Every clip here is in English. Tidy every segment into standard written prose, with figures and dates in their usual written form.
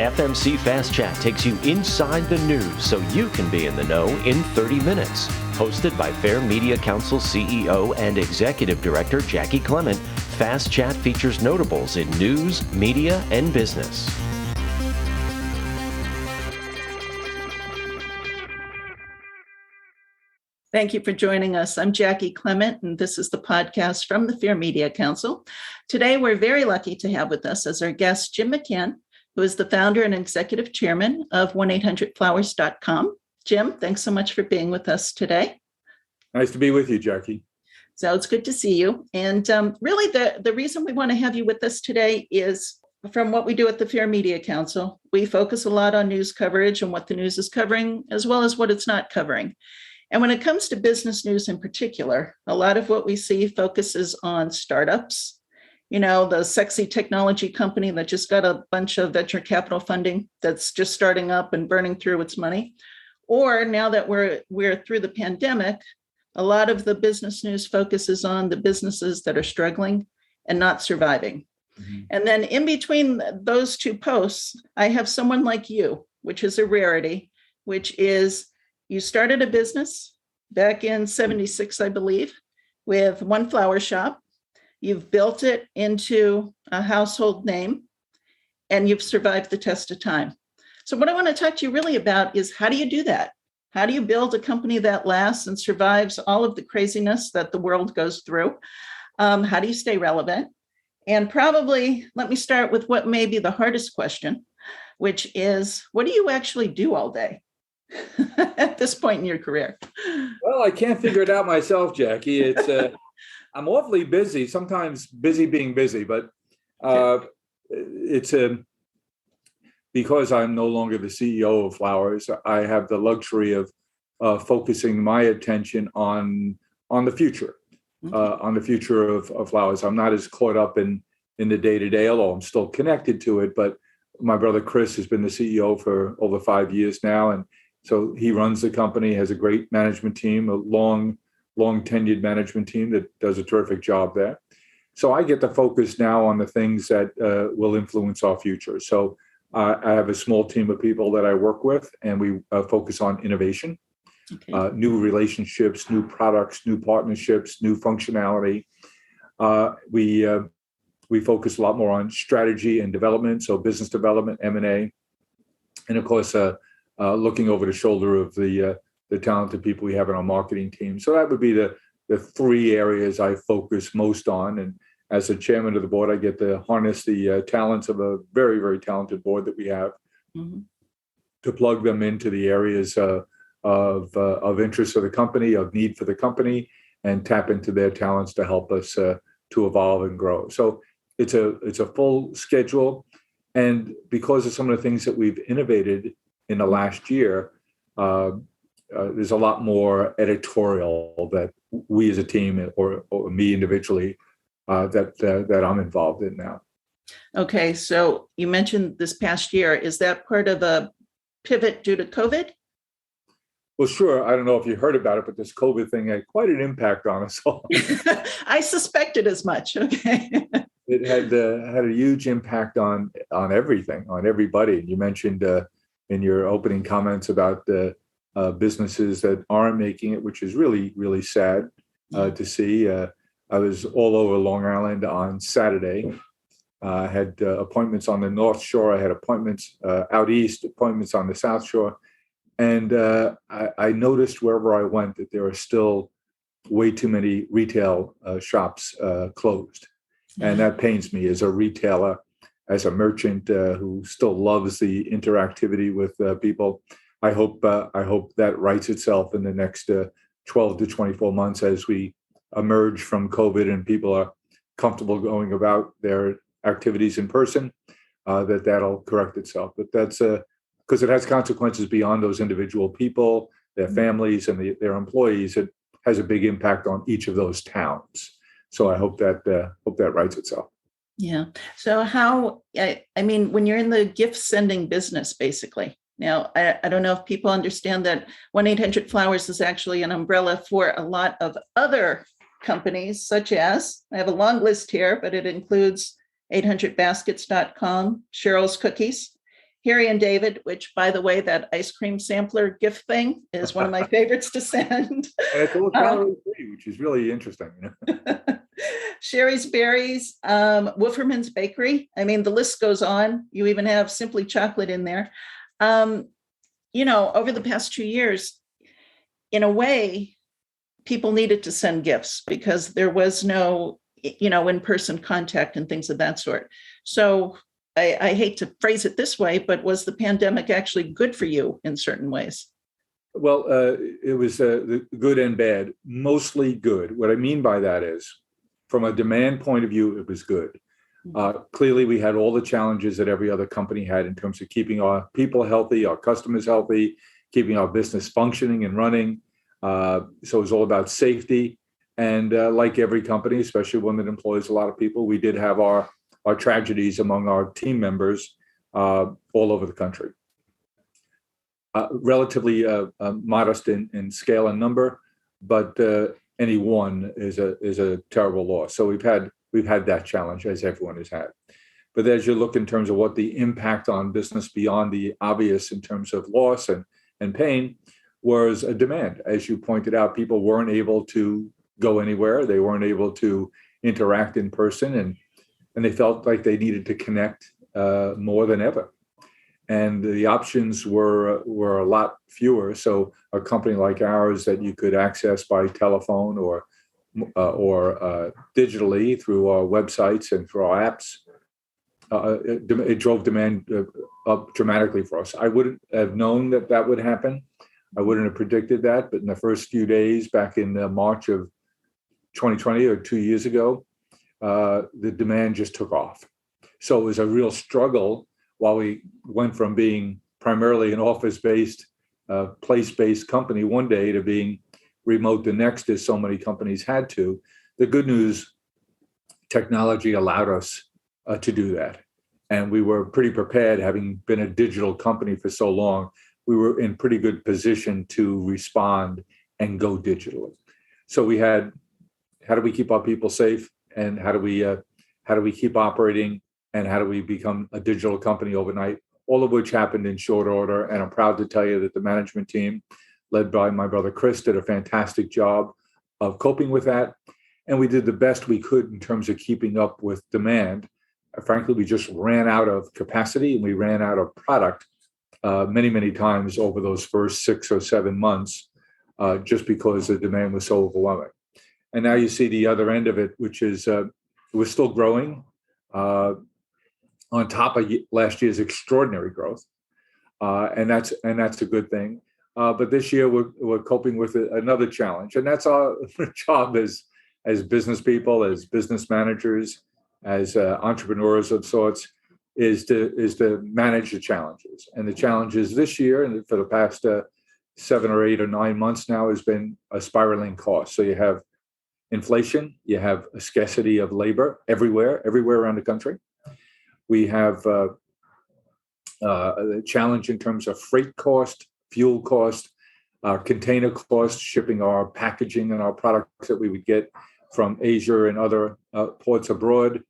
FMC Fast Chat takes you inside the news so you can be in the know in 30 minutes. Hosted by Fair Media Council CEO and Executive Director Jackie Clement, Fast Chat features notables in news, media, and business. Thank you for joining us. I'm Jackie Clement, and this is the podcast from the Fair Media Council. Today, we're very lucky to have with us as our guest Jim McCann, who is the founder and executive chairman of 1-800-Flowers.com. Jim, thanks so much for being with us today. Nice to be with you, Jackie. So it's good to see you. And really, the reason we want to have you with us today is from what we do at the Fair Media Council. We focus a lot on news coverage and what the news is covering, as well as what it's not covering. And when it comes to business news in particular, a lot of what we see focuses on startups. You know, the sexy technology company that just got a bunch of venture capital funding that's just starting up and burning through its money. Or now that we're through the pandemic, a lot of the business news focuses on the businesses that are struggling and not surviving. Mm-hmm. And then in between those two posts, I have someone like you, which is a rarity, which is you started a business back in 76, I believe, with one flower shop. You've built it into a household name, and you've survived the test of time. So what I want to talk to you really about is how do you do that? How do you build a company that lasts and survives all of the craziness that the world goes through? How do you stay relevant? And probably let me start with what may be the hardest question, which is, what do you actually do all day at this point in your career? Well, I can't figure it out myself, Jackie. It's I'm awfully busy, sometimes busy being busy, but it's because I'm no longer the CEO of Flowers, I have the luxury of focusing my attention on the future, on the future of Flowers. I'm not as caught up in the day-to-day, although I'm still connected to it, but my brother Chris has been the CEO for over 5 years now, and so he runs the company, has a great management team, a long tenured management team that does a terrific job there. So I get to focus now on the things that will influence our future. So I have a small team of people that I work with, and we focus on innovation, new relationships, new products, new partnerships, new functionality. We focus a lot more on strategy and development, so business development, M&A, and of course, looking over the shoulder of the talented people we have in our marketing team. So that would be the three areas I focus most on. And as the chairman of the board, I get to harness the talents of a very, very talented board that we have to plug them into the areas of interest for the company, of need for the company, and tap into their talents to help us to evolve and grow. So it's a full schedule. And because of some of the things that we've innovated in the last year, there's a lot more editorial that we as a team or me individually that I'm involved in now. Okay, so you mentioned this past year. Is that part of a pivot due to COVID? Well, sure. I don't know if you heard about it, but this COVID thing had quite an impact on us all. I suspected as much. Okay. It had a huge impact on everything, on everybody. You mentioned in your opening comments about the businesses that aren't making it, which is really, really sad to see. I was all over Long Island on Saturday. I had appointments on the North Shore. I had appointments out east, appointments on the South Shore. And I noticed wherever I went that there are still way too many retail shops closed. And that pains me as a retailer, as a merchant who still loves the interactivity with people. I hope that rights itself in the next 12 to 24 months as we emerge from COVID and people are comfortable going about their activities in person, that'll correct itself. But that's because it has consequences beyond those individual people, their families, and their employees. It has a big impact on each of those towns. So I hope that rights itself. Yeah. So when you're in the gift sending business, basically. Now, I don't know if people understand that 1-800-Flowers is actually an umbrella for a lot of other companies, such as, I have a long list here, but it includes 800baskets.com, Cheryl's Cookies, Harry and David, which, by the way, that ice cream sampler gift thing is one of my favorites to send. And it's all calorie free, which is really interesting. Sherry's Berries, Wooferman's Bakery. I mean, the list goes on. You even have Simply Chocolate in there. Over the past 2 years, in a way, people needed to send gifts because there was no, in-person contact and things of that sort. So I hate to phrase it this way, but was the pandemic actually good for you in certain ways? Well, it was good and bad, mostly good. What I mean by that is, from a demand point of view, it was good. Clearly, we had all the challenges that every other company had in terms of keeping our people healthy, our customers healthy, keeping our business functioning and running. So it was all about safety. And like every company, especially one that employs a lot of people, we did have our tragedies among our team members all over the country. Relatively modest in scale and number, but any one is a terrible loss. So we've had that challenge, as everyone has had. But as you look in terms of what the impact on business beyond the obvious in terms of loss and pain was a demand. As you pointed out, people weren't able to go anywhere. They weren't able to interact in person, and they felt like they needed to connect more than ever. And the options were a lot fewer. So a company like ours that you could access by telephone or digitally through our websites and through our apps, it drove demand up dramatically for us. I wouldn't have known that would happen. I wouldn't have predicted that. But in the first few days back in March of 2020 or 2 years ago, the demand just took off. So it was a real struggle while we went from being primarily an office-based, place-based company one day to being remote the next, as so many companies had to. The good news, technology allowed us to do that. And we were pretty prepared, having been a digital company for so long. We were in pretty good position to respond and go digitally. So we had, how do we keep our people safe? And how do we keep operating? And how do we become a digital company overnight? All of which happened in short order. And I'm proud to tell you that the management team, led by my brother Chris, did a fantastic job of coping with that. And we did the best we could in terms of keeping up with demand. Frankly, we just ran out of capacity and we ran out of product many, many times over those first 6 or 7 months, just because the demand was so overwhelming. And now you see the other end of it, which is we're still growing. On top of last year's extraordinary growth, and that's a good thing. But this year we're coping with another challenge, and that's our job as business people, as business managers, as entrepreneurs of sorts, is to manage the challenges. And the challenges this year and for the past 7 or 8 or 9 months now has been a spiraling cost. So you have inflation, you have a scarcity of labor everywhere around the country. We have a challenge in terms of freight cost, fuel cost, container cost, shipping our packaging and our products that we would get from Asia and other ports abroad.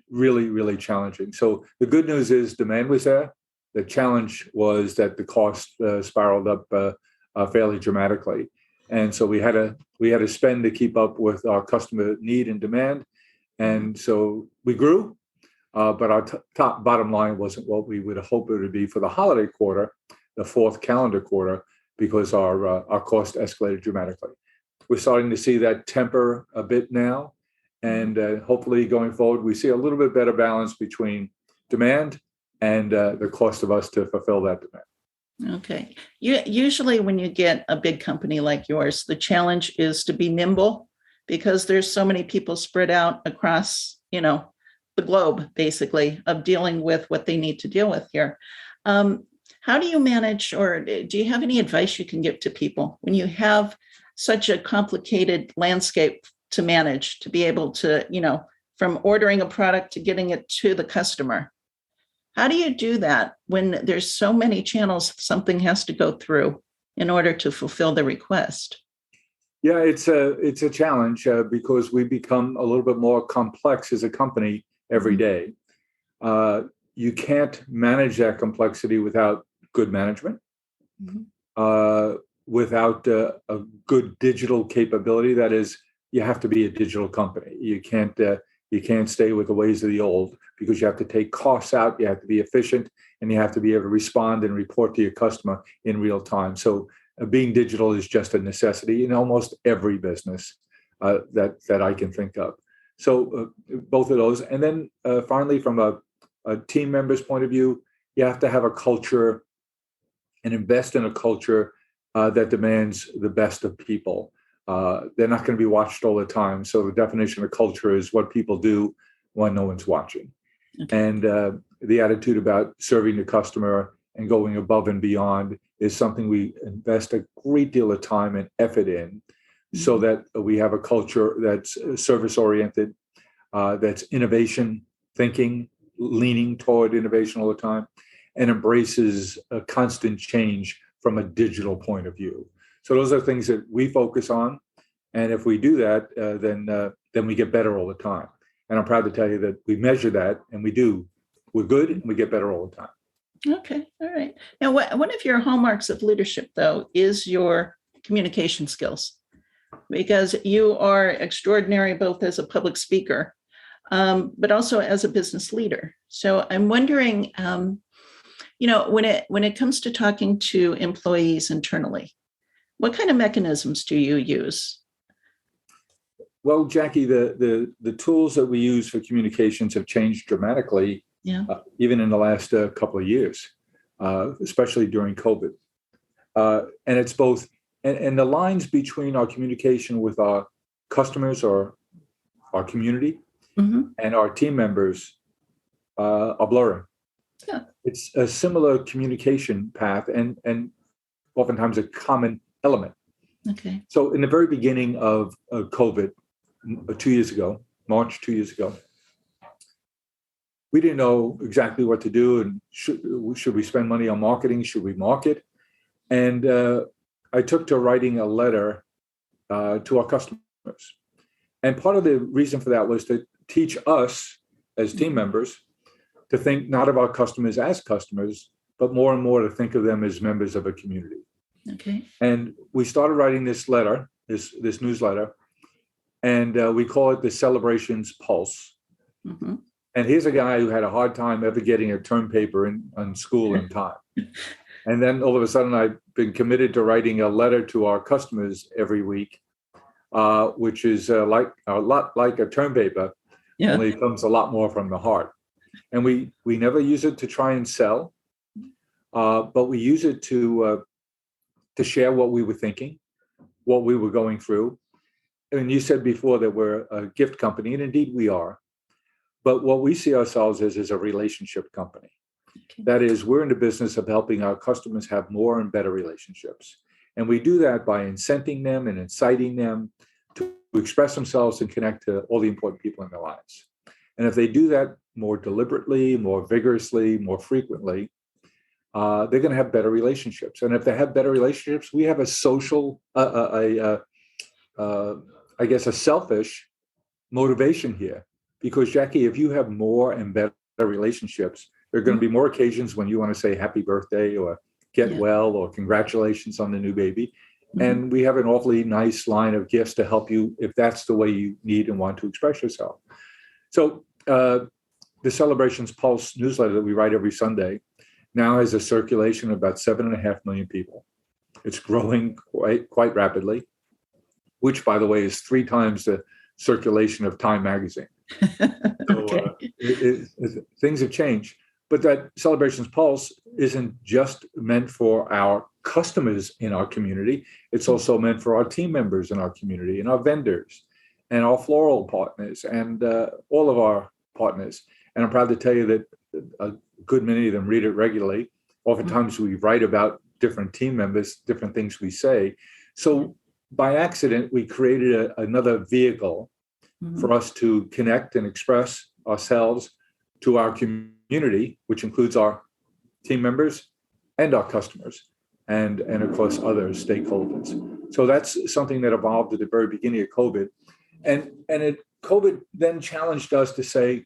Really, really challenging. So the good news is demand was there. The challenge was that the cost spiraled up fairly dramatically. And so we had to spend to keep up with our customer need and demand. And so we grew. But our top bottom line wasn't what we would have hoped it would be for the holiday quarter, the fourth calendar quarter, because our cost escalated dramatically. We're starting to see that temper a bit now, and hopefully going forward, we see a little bit better balance between demand and the cost of us to fulfill that demand. Okay. Usually when you get a big company like yours, the challenge is to be nimble because there's so many people spread out across, the globe, basically, of dealing with what they need to deal with here. How do you manage, or do you have any advice you can give to people when you have such a complicated landscape to manage, to be able to, from ordering a product to getting it to the customer? How do you do that when there's so many channels something has to go through in order to fulfill the request? Yeah, it's a challenge because we become a little bit more complex as a company every day. you can't manage that complexity without good management, without a good digital capability. That is, you have to be a digital company. You can't stay with the ways of the old, because you have to take costs out, you have to be efficient, and you have to be able to respond and report to your customer in real time. So being digital is just a necessity in almost every business that I can think of. So both of those. And then finally, from a team member's point of view, you have to have a culture and invest in a culture that demands the best of people. They're not going to be watched all the time. So the definition of culture is what people do when no one's watching. Okay. And the attitude about serving the customer and going above and beyond is something we invest a great deal of time and effort in, so that we have a culture that's service-oriented, that's innovation thinking, leaning toward innovation all the time, and embraces a constant change from a digital point of view. So those are things that we focus on. And if we do that, then we get better all the time. And I'm proud to tell you that we measure that, and we do. We're good, and we get better all the time. Okay, all right. Now, one of your hallmarks of leadership, though, is your communication skills, because you are extraordinary both as a public speaker, but also as a business leader. So I'm wondering, when it comes to talking to employees internally, what kind of mechanisms do you use? Well, Jackie, the tools that we use for communications have changed dramatically, even in the last couple of years, especially during COVID. And it's both, and the lines between our communication with our customers or our community and our team members are blurring. Yeah. It's a similar communication path and oftentimes a common element. Okay. So in the very beginning of COVID, 2 years ago, March 2 years ago, we didn't know exactly what to do, and should we spend money on marketing? Should we market? And I took to writing a letter to our customers. And part of the reason for that was to teach us as team members to think not of our customers as customers, but more and more to think of them as members of a community. Okay. And we started writing this letter, this newsletter, and we call it the Celebrations Pulse. Mm-hmm. And here's a guy who had a hard time ever getting a term paper in school in time. And then all of a sudden, I've been committed to writing a letter to our customers every week, which is a lot like a term paper, only it comes a lot more from the heart. And we never use it to try and sell, but we use it to share what we were thinking, what we were going through. And you said before that we're a gift company, and indeed we are. But what we see ourselves as is a relationship company. Okay. That is, we're in the business of helping our customers have more and better relationships. And we do that by incenting them and inciting them to express themselves and connect to all the important people in their lives. And if they do that more deliberately, more vigorously, more frequently, they're going to have better relationships. And if they have better relationships, we have a social, I guess, a selfish motivation here. Because, Jackie, if you have more and better relationships, there are going to be more occasions when you want to say happy birthday or get well or congratulations on the new baby. Mm-hmm. And we have an awfully nice line of gifts to help you if that's the way you need and want to express yourself. So the Celebrations Pulse newsletter that we write every Sunday now has a circulation of about 7.5 million people. It's growing quite rapidly, which, by the way, is 3 times the circulation of Time magazine. So things have changed. But that Celebrations Pulse isn't just meant for our customers in our community. It's also meant for our team members in our community and our vendors and our floral partners and all of our partners. And I'm proud to tell you that a good many of them read it regularly. Oftentimes we write about different team members, different things we say. So by accident, we created another vehicle for us to connect and express ourselves to our community, which includes our team members and our customers and of course, other stakeholders. So that's something that evolved at the very beginning of COVID. And COVID then challenged us to say,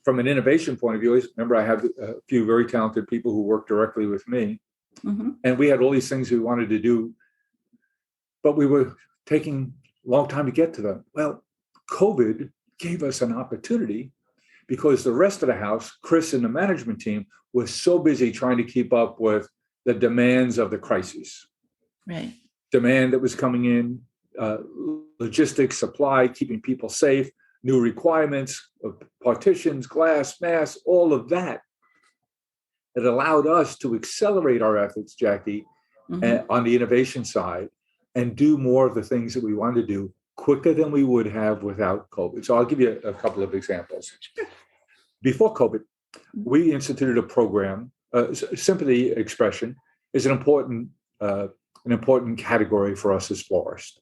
from an innovation point of view, remember I have a few very talented people who work directly with me, and we had all these things we wanted to do, but we were taking a long time to get to them. Well, COVID gave us an opportunity because the rest of the house, Chris and the management team, was so busy trying to keep up with the demands of the crisis. Right. Demand that was coming in, logistics, supply, keeping people safe, new requirements of partitions, glass, masks, all of that. It allowed us to accelerate our efforts, Jackie, on the innovation side and do more of the things that we wanted to do quicker than we would have without COVID. So I'll give you a couple of examples. Before COVID, we instituted a program. Sympathy expression is an important category for us as florists.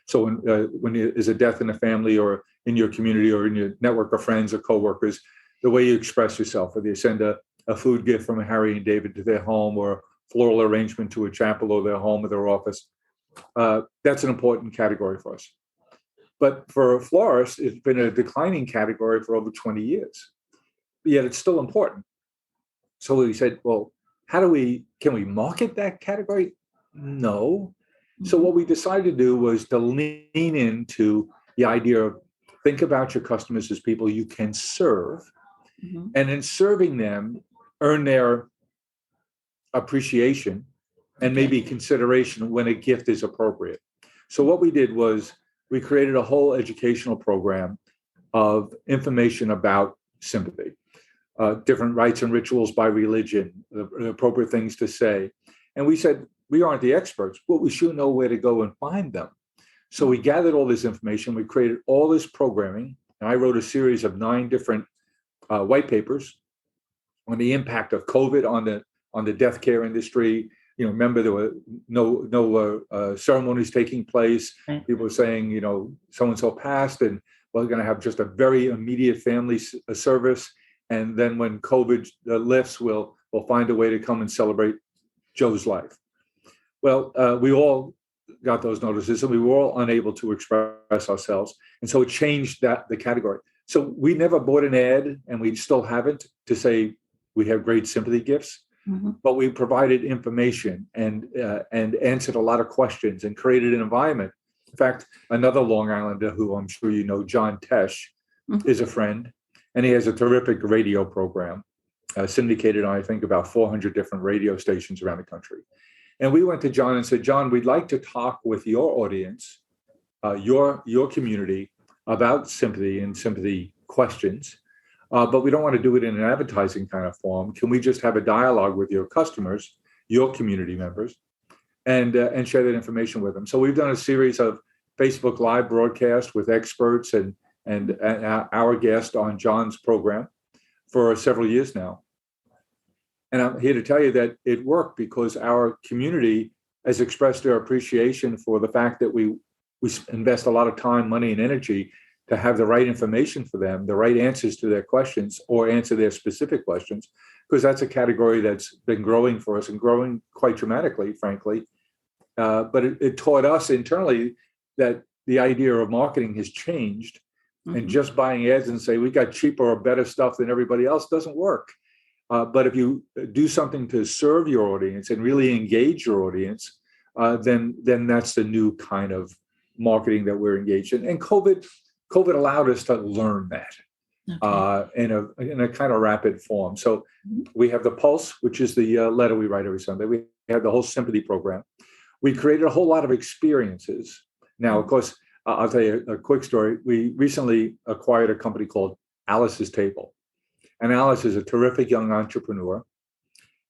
So when there's a death in the family or in your community or in your network of friends or coworkers, the way you express yourself, whether you send a food gift from Harry and David to their home or a floral arrangement to a chapel or their home or their office, that's an important category for us. But for florists, it's been a declining category for over 20 years. Yet it's still important. So we said, well, can we market that category? No. So what we decided to do was to lean into the idea of think about your customers as people you can serve, and in serving them, earn their appreciation and maybe consideration when a gift is appropriate. So what we did was we created a whole educational program of information about sympathy, different rites and rituals by religion, the appropriate things to say. And we said, we aren't the experts, but we should know where to go and find them. So we gathered all this information. We created all this programming. And I wrote a series of 9 different white papers on the impact of COVID on the death care industry. You know, remember there were no ceremonies taking place. Right. People were saying, so-and-so passed, and we're going to have just a very immediate family service. And then when COVID lifts, we'll find a way to come and celebrate Joe's life. Well, we all got those notices, and we were all unable to express ourselves. And so it changed the category. So we never bought an ad, and we still haven't, to say we have great sympathy gifts. But we provided information and answered a lot of questions and created an environment. In fact, another Long Islander who I'm sure you know, John Tesh, is a friend, and he has a terrific radio program syndicated on, I think, about 400 different radio stations around the country. And we went to John and said, John, we'd like to talk with your audience, your community, about sympathy and sympathy questions. But we don't want to do it in an advertising kind of form. Can we just have a dialogue with your customers, your community members, and share that information with them? So we've done a series of Facebook Live broadcasts with experts and our guest on John's program for several years now. And I'm here to tell you that it worked because our community has expressed their appreciation for the fact that we invest a lot of time, money, and energy to have the right information for them, the right answers to their questions, or answer their specific questions, because that's a category that's been growing for us and growing quite dramatically, frankly. But it taught us internally that the idea of marketing has changed, and just buying ads and say, we got cheaper or better stuff than everybody else doesn't work. But if you do something to serve your audience and really engage your audience, then that's the new kind of marketing that we're engaged in. And COVID allowed us to learn that in a kind of rapid form. So we have the Pulse, which is the letter we write every Sunday. We have the whole sympathy program. We created a whole lot of experiences. Now, of course, I'll tell you a quick story. We recently acquired a company called Alice's Table. And Alice is a terrific young entrepreneur.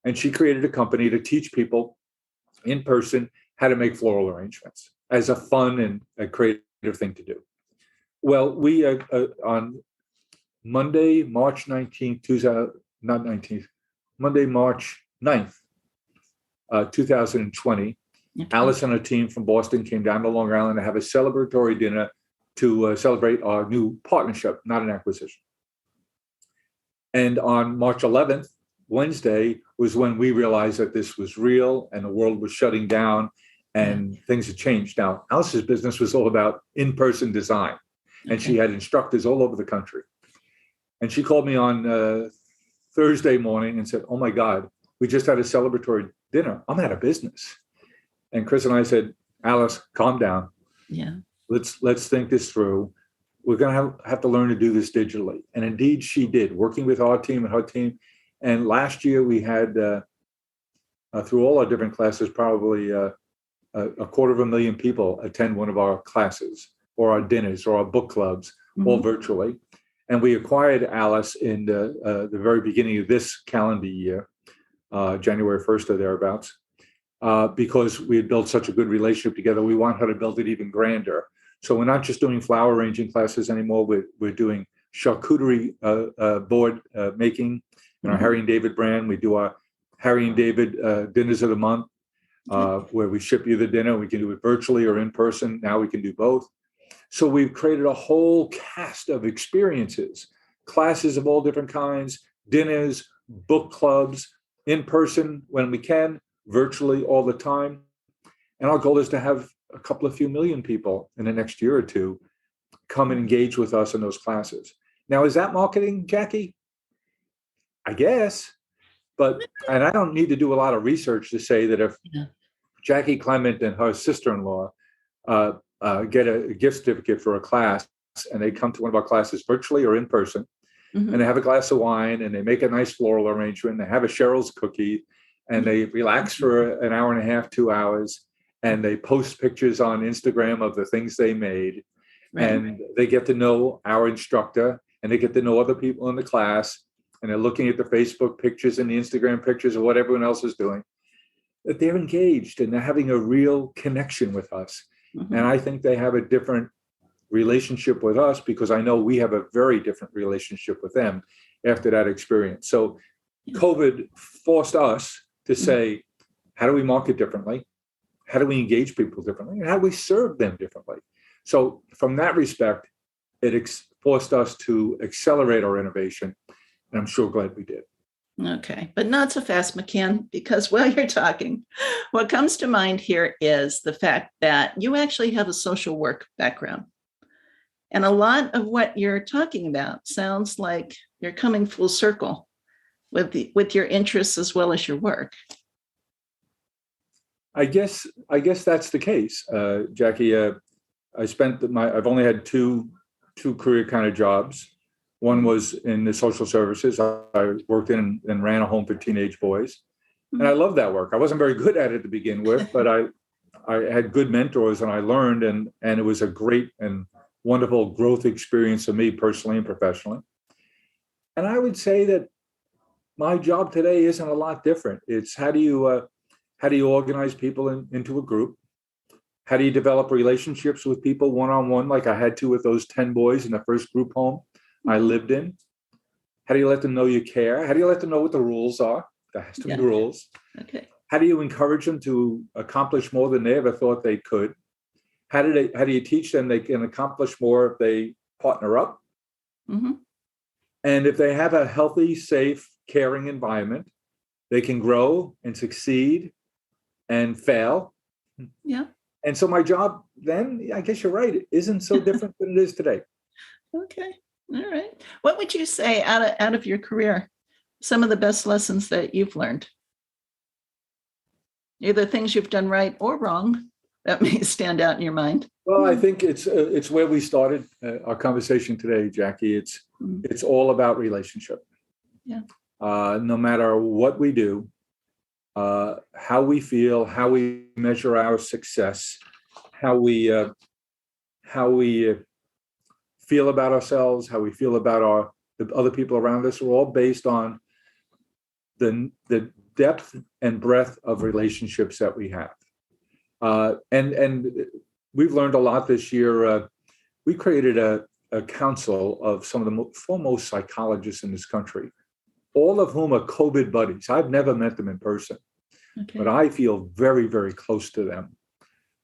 And she created a company to teach people in person how to make floral arrangements as a fun and a creative thing to do. Well, we on Monday, March 19th, Monday, March 9th, 2020, Alice and her team from Boston came down to Long Island to have a celebratory dinner to celebrate our new partnership, not an acquisition. And on March 11th, Wednesday, was when we realized that this was real and the world was shutting down and things had changed. Now, Alice's business was all about in-person design, and she had instructors all over the country. And she called me on Thursday morning and said, "Oh my God, we just had a celebratory dinner. I'm out of business." And Chris and I said, "Alice, calm down. Yeah. Let's think this through. We're going to have to learn to do this digitally." And indeed, she did, working with our team and her team. And last year, we had, through all our different classes, probably a 250,000 people attend one of our classes or our dinners or our book clubs, all virtually. And we acquired Alice in the very beginning of this calendar year, January 1st or thereabouts, because we had built such a good relationship together. We want her to build it even grander. So we're not just doing flower arranging classes anymore. We're doing charcuterie board making in our Harry and David brand. We do our Harry and David dinners of the month, where we ship you the dinner. We can do it virtually or in person. Now we can do both. So we've created a whole cast of experiences, classes of all different kinds, dinners, book clubs, in person when we can, virtually all the time. And our goal is to have a couple of few million people in the next year or two come and engage with us in those classes. Now, is that marketing, Jackie? I guess. And I don't need to do a lot of research to say that if Jackie Clement and her sister-in-law get a gift certificate for a class and they come to one of our classes virtually or in person, and they have a glass of wine and they make a nice floral arrangement, they have a Cheryl's cookie, and they relax for an hour and a half, 2 hours, and they post pictures on Instagram of the things they made, and they get to know our instructor and they get to know other people in the class, and they're looking at the Facebook pictures and the Instagram pictures of what everyone else is doing, that they're engaged and they're having a real connection with us. And I think they have a different relationship with us because I know we have a very different relationship with them after that experience. So COVID forced us to say, how do we market differently? How do we engage people differently? And how do we serve them differently? So from that respect, it forced us to accelerate our innovation. And I'm sure glad we did. Okay, but not so fast, McCann, because while you're talking, what comes to mind here is the fact that you actually have a social work background. And a lot of what you're talking about sounds like you're coming full circle with your interests as well as your work. I guess that's the case, Jackie. I've only had two career kind of jobs. One was in the social services. I worked in and ran a home for teenage boys. And I loved that work. I wasn't very good at it to begin with, but I had good mentors and I learned, and it was a great and wonderful growth experience for me personally and professionally. And I would say that my job today isn't a lot different. It's how do you organize people into a group? How do you develop relationships with people one-on-one, like I had to with those 10 boys in the first group home I lived in? How do you let them know you care? How do you let them know what the rules are? There has to be rules. Okay. How do you encourage them to accomplish more than they ever thought they could? How do you teach them they can accomplish more if they partner up? And if they have a healthy, safe, caring environment, they can grow and succeed and fail. Yeah. And so my job then, I guess you're right, it isn't so different than it is today. Okay. All right. What would you say out of your career, some of the best lessons that you've learned? Either things you've done right or wrong that may stand out in your mind. Well, I think it's where we started our conversation today, Jackie. It's all about relationship. Yeah. No matter what we do, how we feel, how we measure our success, how we feel about ourselves, how we feel about the other people around us, are all based on the depth and breadth of relationships that we have. And we've learned a lot this year. We created a council of some of the foremost psychologists in this country, all of whom are COVID buddies. I've never met them in person, but I feel very, very close to them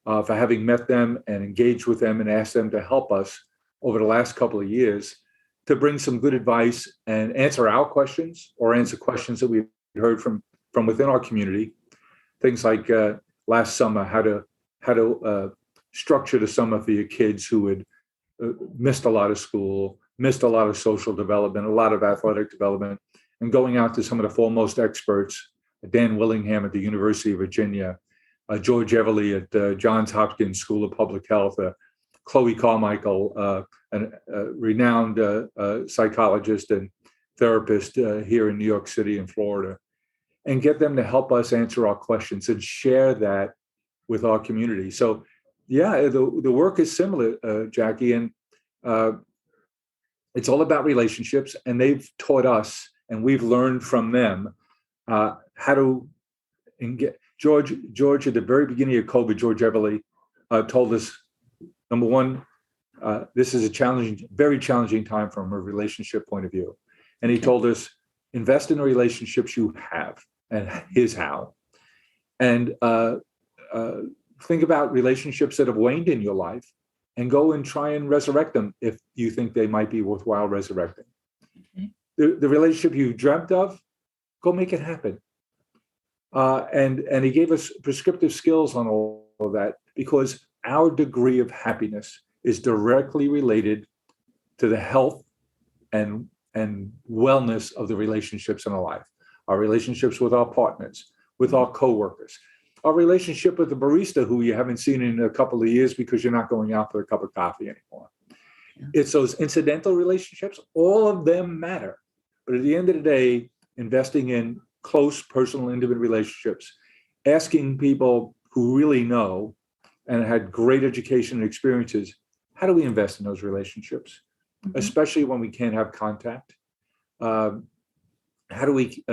for having met them and engaged with them and asked them to help us over the last couple of years to bring some good advice and answer our questions or answer questions that we've heard from within our community. Things like last summer, how to structure the summer for your kids who had missed a lot of school, missed a lot of social development, a lot of athletic development, and going out to some of the foremost experts, Dan Willingham at the University of Virginia, George Everly at Johns Hopkins School of Public Health, Chloe Carmichael, a renowned psychologist and therapist here in New York City and Florida, and get them to help us answer our questions and share that with our community. So, yeah, the work is similar, Jackie, and it's all about relationships, and they've taught us, and we've learned from them how to engage. George, at the very beginning of COVID, George Everly told us, number one, this is a very challenging time from a relationship point of view. And he told us, invest in the relationships you have, and here's how. And think about relationships that have waned in your life, and go and try and resurrect them if you think they might be worthwhile resurrecting. Okay. The relationship you dreamt of, go make it happen. And he gave us prescriptive skills on all of that, because our degree of happiness is directly related to the health and wellness of the relationships in our life, our relationships with our partners, with our coworkers, our relationship with the barista who you haven't seen in a couple of years because you're not going out for a cup of coffee anymore. Yeah. It's those incidental relationships. All of them matter. But at the end of the day, investing in close, personal, intimate relationships, asking people who really know and had great education and experiences, how do we invest in those relationships, especially when we can't have contact? How are we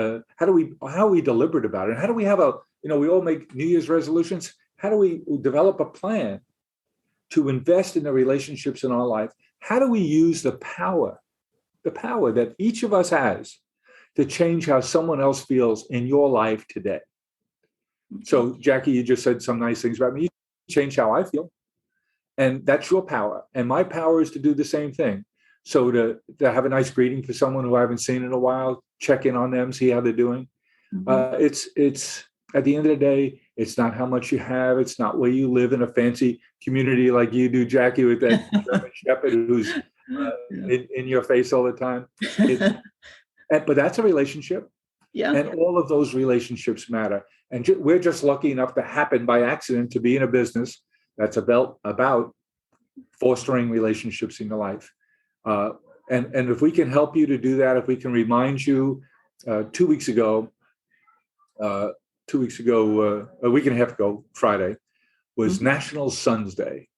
deliberate about it? How do we have we all make New Year's resolutions. How do we develop a plan to invest in the relationships in our life? How do we use the power that each of us has to change how someone else feels in your life today? So, Jackie, you just said some nice things about me. You change how I feel. And that's your power. And my power is to do the same thing. So to have a nice greeting for someone who I haven't seen in a while, check in on them, see how they're doing. It's at the end of the day, it's not how much you have. It's not where you live in a fancy community like you do, Jackie, with that German shepherd who's in your face all the time. But that's a relationship. Yeah. And all of those relationships matter. And we're just lucky enough to happen by accident to be in a business that's about fostering relationships in your life. And if we can help you to do that, if we can remind you, 2 weeks ago, a week and a half ago, Friday, was National Sons Day.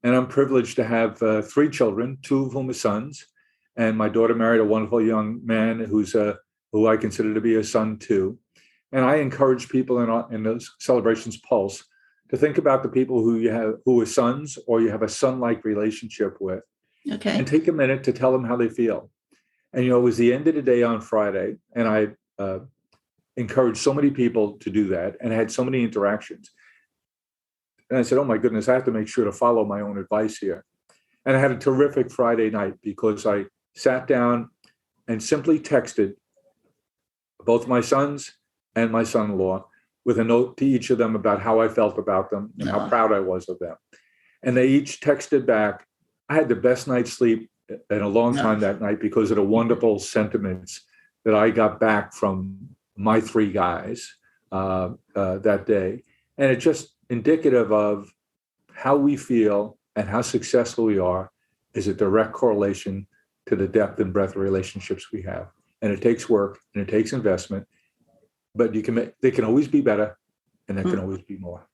And I'm privileged to have 3 children, 2 of whom are sons. And my daughter married a wonderful young man who I consider to be a son too. And I encourage people in those celebrations pulse to think about the people who are sons or you have a son-like relationship with. Okay. And take a minute to tell them how they feel. And it was the end of the day on Friday, and I encouraged so many people to do that, and I had so many interactions. And I said, oh my goodness, I have to make sure to follow my own advice here. And I had a terrific Friday night because I sat down and simply texted both my sons and my son-in-law with a note to each of them about how I felt about them and how proud I was of them. And they each texted back. I had the best night's sleep in a long time that night because of the wonderful sentiments that I got back from my 3 guys that day. And it's just indicative of how we feel and how successful we are is a direct correlation to the depth and breadth of relationships we have. And it takes work and it takes investment, but they can always be better, and there can always be more.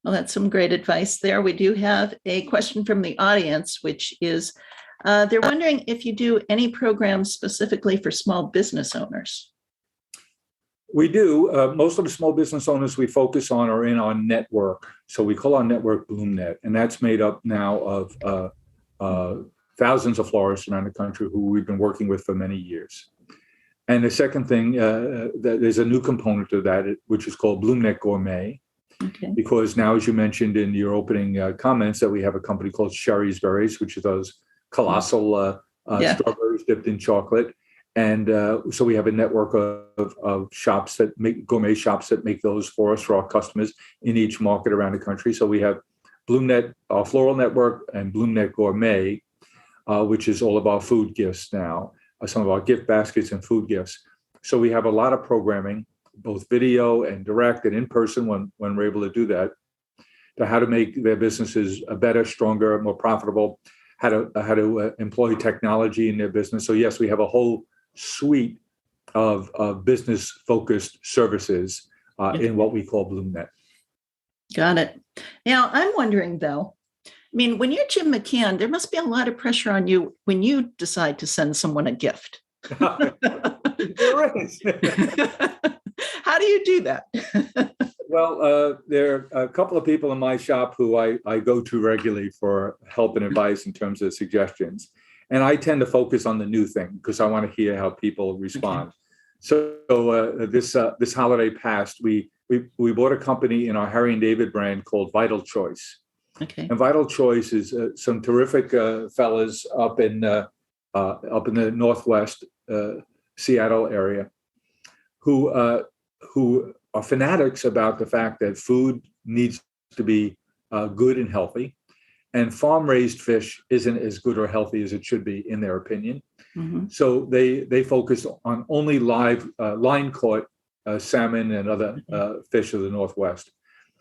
Well, that's some great advice there. We do have a question from the audience, which is, they're wondering if you do any programs specifically for small business owners. We do. Most of the small business owners we focus on are in our network. So we call our network BloomNet, and that's made up now of thousands of florists around the country who we've been working with for many years. And the second thing, there's a new component to that, which is called BloomNet Gourmet. Okay. Because now, as you mentioned in your opening comments, that we have a company called Sherry's Berries, which is those colossal strawberries dipped in chocolate. And so we have a network of shops that make gourmet shops that make those for us, for our customers in each market around the country. So we have BloomNet, our floral network, and BloomNet Gourmet. which is all about food gifts now, some of our gift baskets and food gifts. So we have a lot of programming, both video and direct and in person when we're able to do that, to how to make their businesses better, stronger, more profitable, how to employ technology in their business. So yes, we have a whole suite of business-focused services in what we call BloomNet. Got it. Now, I'm wondering, though, I mean, when you're Jim McCann, there must be a lot of pressure on you when you decide to send someone a gift. There is. How do you do that? Well, there are a couple of people in my shop who I go to regularly for help and advice in terms of suggestions. And I tend to focus on the new thing because I want to hear how people respond. Okay. So this holiday past, we bought a company in our Harry and David brand called Vital Choice. Okay. And Vital Choice is some terrific fellas up in the Northwest Seattle area who are fanatics about the fact that food needs to be good and healthy, and farm-raised fish isn't as good or healthy as it should be, in their opinion. Mm-hmm. So they focus on only live line-caught salmon and other fish of the Northwest.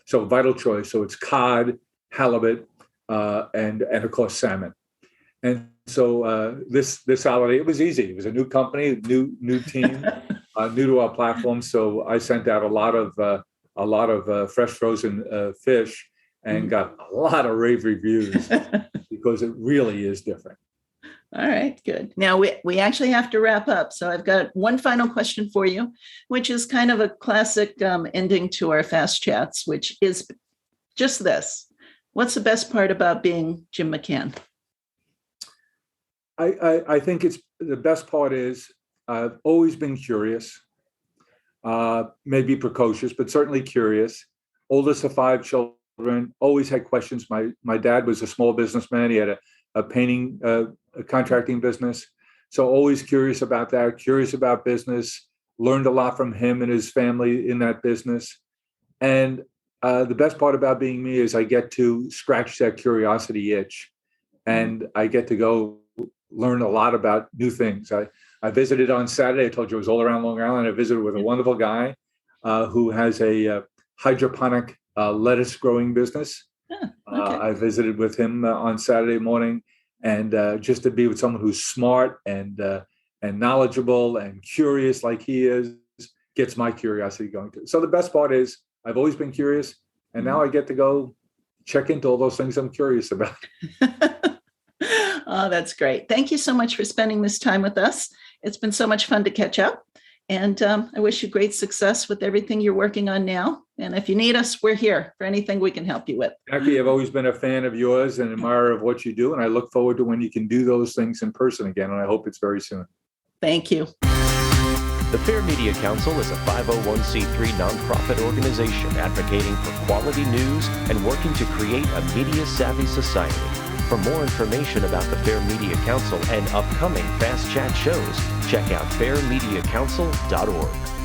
So Vital Choice. So it's cod, halibut, and of course salmon. And so this holiday, it was easy. It was a new company, new team, new to our platform. So I sent out a lot of fresh frozen fish and got a lot of rave reviews because it really is different. All right, good. Now we actually have to wrap up. So I've got one final question for you, which is kind of a classic ending to our Fast Chats, which is just this. What's the best part about being Jim McCann? I think it's the best part is I've always been curious, maybe precocious, but certainly curious. Oldest of 5 children, always had questions. My dad was a small businessman. He had a painting, a contracting business. So always curious about that, curious about business, learned a lot from him and his family in that business. And the best part about being me is I get to scratch that curiosity itch, and I get to go learn a lot about new things. I visited on Saturday. I told you I was all around Long Island. I visited with a wonderful guy who has a hydroponic lettuce growing business. Okay. I visited with him on Saturday morning, and just to be with someone who's smart and knowledgeable and curious like he is gets my curiosity going too. So the best part is I've always been curious, and now I get to go check into all those things I'm curious about. Oh, that's great. Thank you so much for spending this time with us. It's been so much fun to catch up. And I wish you great success with everything you're working on now. And if you need us, we're here for anything we can help you with. Jackie, I've always been a fan of yours and admirer of what you do. And I look forward to when you can do those things in person again. And I hope it's very soon. Thank you. The Fair Media Council is a 501c3 nonprofit organization advocating for quality news and working to create a media-savvy society. For more information about the Fair Media Council and upcoming Fast Chat shows, check out fairmediacouncil.org.